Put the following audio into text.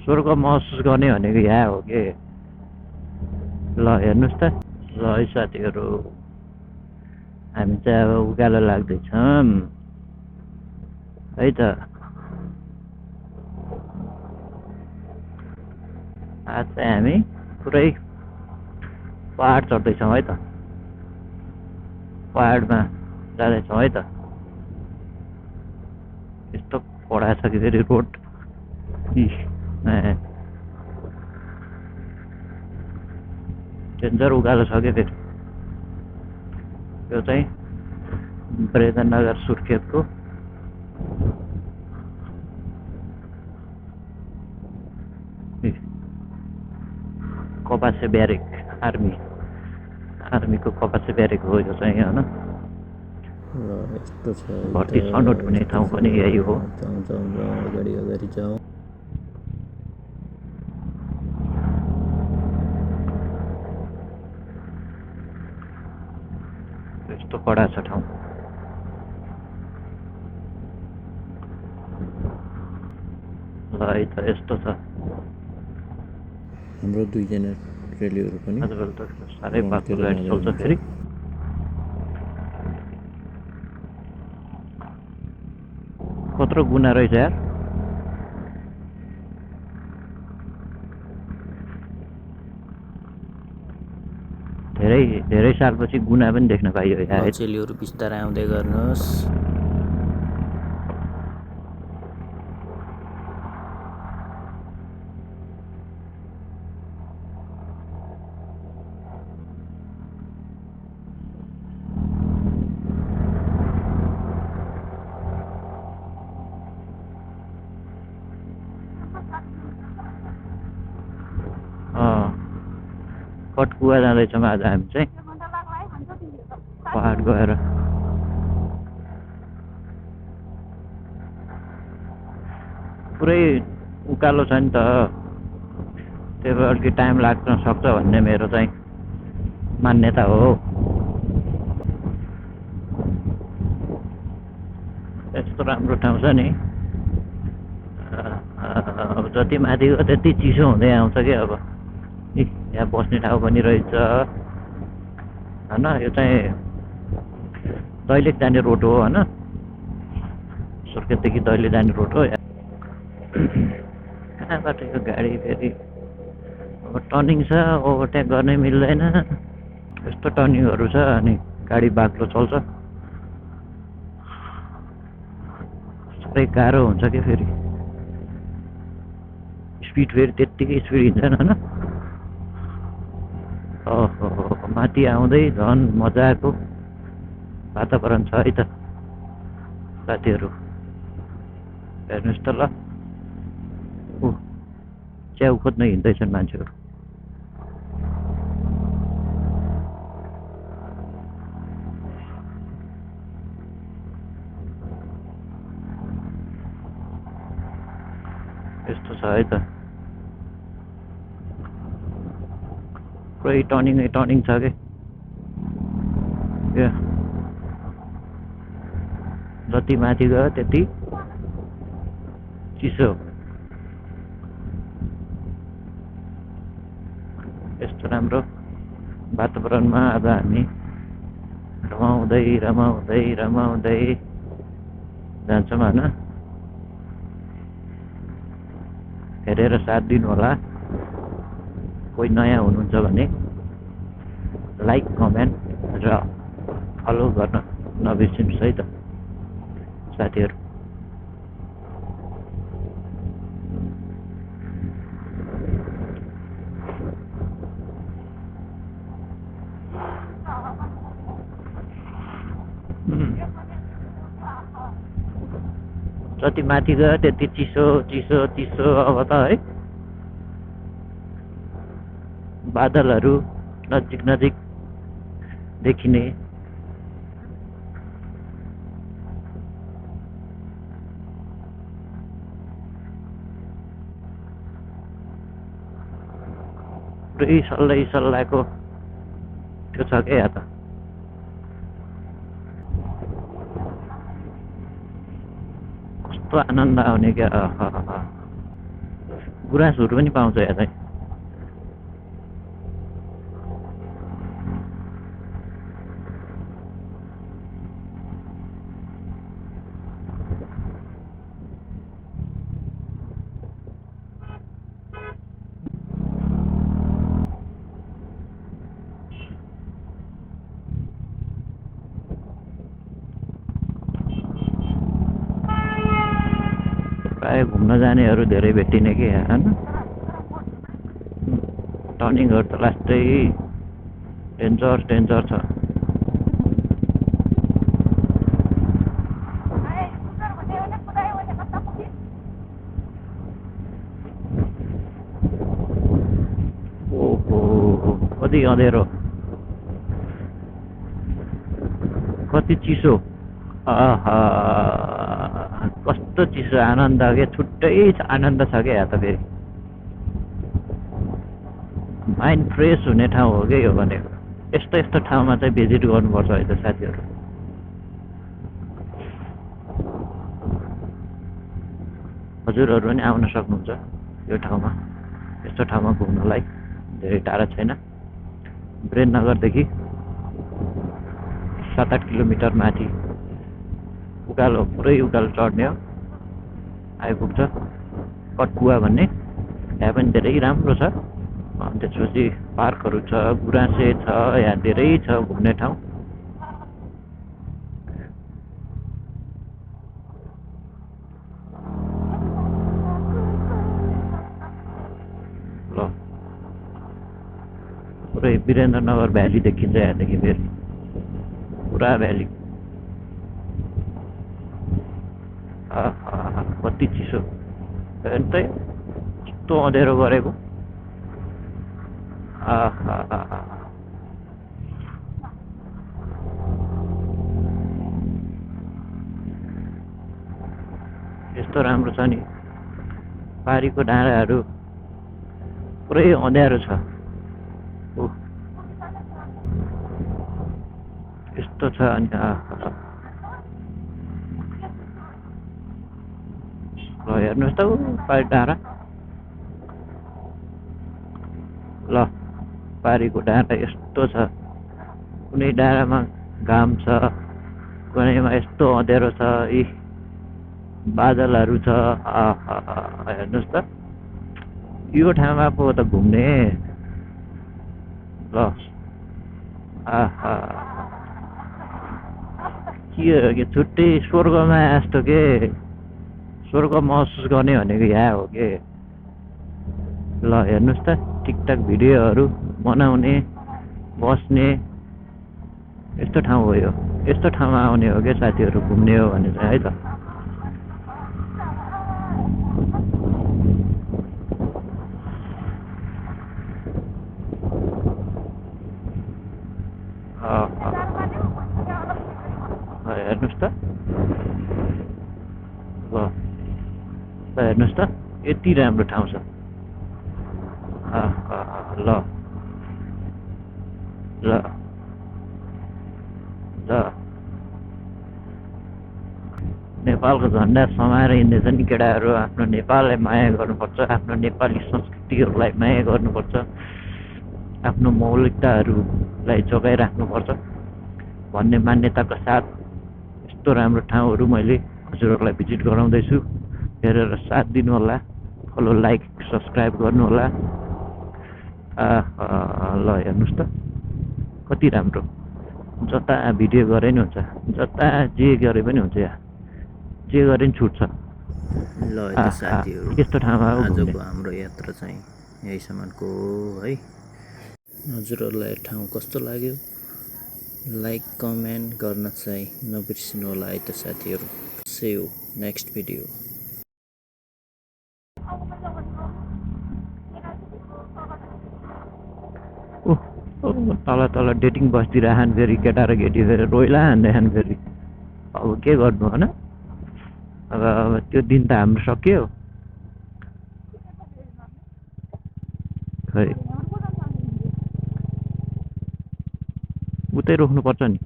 स्वर्ग महसुस गर्ने भनेको यहाँ हो कि ल हेर्नुहोस् त ल है साथीहरू हामी चाहिँ अब उकालो लाग्दैछौँ है त आज चाहिँ हामी पुरै पहाड चढ्दैछौँ है त पहाडमा जाँदैछौँ है त यस्तो पढा छ कि फेरि रोड डेन्जर उकालो छ कि फेरि यो चाहिँ ब्रेदनगर सुर्खेतको कपासे ब्यारेक आर्मीको कपासे ब्यारेक हो यो चाहिँ होइन यस्तो छ भर्ती छनौट हुने ठाउँ पनि यही हो जाउँ अगाडि जाउँ यस्तो कडा छ ठाउँ ल है त यस्तो छ हाम्रो दुईजना रेलीहरू पनि आजकल त साह्रै बाक्लो गाडी चल्छ फेरि कत्रो गुना रहेछ यार धेरै सालपछि गुना पनि देख्न पाइयो यार चेलीहरू बिस्तारै आउँदै गर्नुहोस् कटकुवा जाँदैछौँ आज हामी चाहिँ पहाड गएर पुरै उकालो छ नि त त्यही भएर अलिकति टाइम लाग्न सक्छ भन्ने मेरो चाहिँ मान्यता हो यस्तो राम्रो ठाउँ छ नि अब जति माथि गयो त्यति चिसो हुँदै आउँछ कि अब यहाँ बस्ने ठाउँ पनि रहेछ होइन यो चाहिँ दैलेख जाने रोड हो होइन सुर्खेतदेखि दैलेख जाने रोड हो कहाँबाट यो गाडी फेरि अब टर्निङ छ ओभरटेक गर्नै मिल्दैन यस्तो टर्निङहरू छ अनि गाडी बाक्लो चल्छ सबै गाह्रो हुन्छ कि फेरि स्पिड फेरि त्यत्तिकै स्पिड हिँड्दैन होइन ओहो माथि आउँदै झन् मजाको वातावरण छ है त साथीहरू हेर्नुहोस् त ल च्याउ खोज्न हिँड्दैछन् मान्छेहरू यस्तो छ है त पुरै टर्निङ छ कि जति माथि गयो त्यति चिसो यस्तो राम्रो वातावरणमा अब हामी रमाउँदै जान्छौँ होइन हेरेर साथ दिनु होला कोही नयाँ हुनुहुन्छ भने लाइक कमेन्ट र फलो गर्न नबिर्सिनुहोस् है त साथीहरू जति माथि गयो त्यति चिसो अब त है बादलहरू नजिक देखिने पुरै सल्लाहको त्यो छ क्या त कस्तो आनन्द आउने क्या गुराँसहरू पनि पाउँछ यहाँ चाहिँ। प्रायः घुम्न जानेहरू धेरै भेटिने कि होइन। टर्निङहरू त लास्टै डेन्जर डेन्जर छ। ओहो कति अँध्यारो, कति चिसो, आहा कस्तो चिसो, आनन्द के छुट्टै आनन्द छ क्या यहाँ त। फेरि माइन्ड फ्रेस हुने ठाउँ हो क्या यो भनेको। यस्तो यस्तो ठाउँमा चाहिँ भिजिट गर्नुपर्छ है त साथीहरू। हजुरहरू पनि आउन सक्नुहुन्छ यो ठाउँमा, यस्तो ठाउँमा घुम्नलाई। धेरै टाढा छैन, वीरेन्द्रनगरदेखि 7-8 किलोमिटर माथि उकालो, पुरै उकालो चढ्ने हो, आइपुग्छ कटकुवा भन्ने। यहाँ पनि धेरै राम्रो छ। त्यसपछि पार्कहरू छ, गुराँसे छ, यहाँ धेरै छ घुम्ने ठाउँ। ल पुरै वीरेन्द्रनगर भ्याली देखिन्छ यहाँदेखि। फेरि पुरा भ्याली। कति चिसो, हेर्दै यस्तो अँध्यारो गरेको। यस्तो राम्रो छ नि, पारीको डाँडाहरू पुरै अँध्यारो छ। यस्तो छ अनि ल हेर्नुहोस् त पारी डाँडा। ल पारीको डाँडा यस्तो छ। कुनै डाँडामा घाम छ, कुनैमा यस्तो अँध्यारो छ। यी बादलहरू छ। हेर्नुहोस् त, यो ठाउँमा पो त घुम्ने। ल के छुट्टै स्वर्गमा जस्तो के, स्वर्ग महसुस गर्ने भनेको यहाँ हो के। ल हेर्नुहोस् त, ठिकठाक भिडियोहरू बनाउने, बस्ने यस्तो ठाउँ हो यो। यस्तो ठाउँमा आउने हो क्या साथीहरू घुम्ने हो भने चाहिँ, है त। हेर्नुहोस् त, ल हेर्नुहोस् त, यति राम्रो ठाउँ छ। ल ल ल नेपालको झन्डा समाएर हिँड्दैछ नि केटाहरू। आफ्नो नेपाललाई माया गर्नुपर्छ, आफ्नो नेपाली संस्कृतिहरूलाई माया गर्नुपर्छ, आफ्नो मौलिकताहरूलाई जोगाइराख्नुपर्छ भन्ने मान्यताका साथ यस्तो राम्रो ठाउँहरू मैले हजुरहरूलाई भिजिट गराउँदैछु। हेरेर साथ दिनुहोला, फलो, लाइक, सब्सक्राइब गर्नुहोला। ल हेर्नुहोस् त कति राम्रो। जता भिडियो गरे नि हुन्छ, जता जे गरे पनि हुन्छ, यहाँ जे गरे नि छुट्छ। ल साथीहरू, यस्तो ठाउँमा आजको हाम्रो यात्रा चाहिँ यहीसम्मको हो है। हजुरहरूलाई ठाउँ कस्तो लाग्यो लाइक कमेन्ट गर्न चाहिँ नबिर्सिनु होला है त साथीहरू। See you next video. तल तल डेटिङ बस्दिरहेन् फेरि केटा र केटी, फेरि रोइला हान्दैछन् फेरि। अब के गर्नु होइन, अब त्यो दिन त हाम्रो सक्यो। खै उतै रोक्नुपर्छ नि।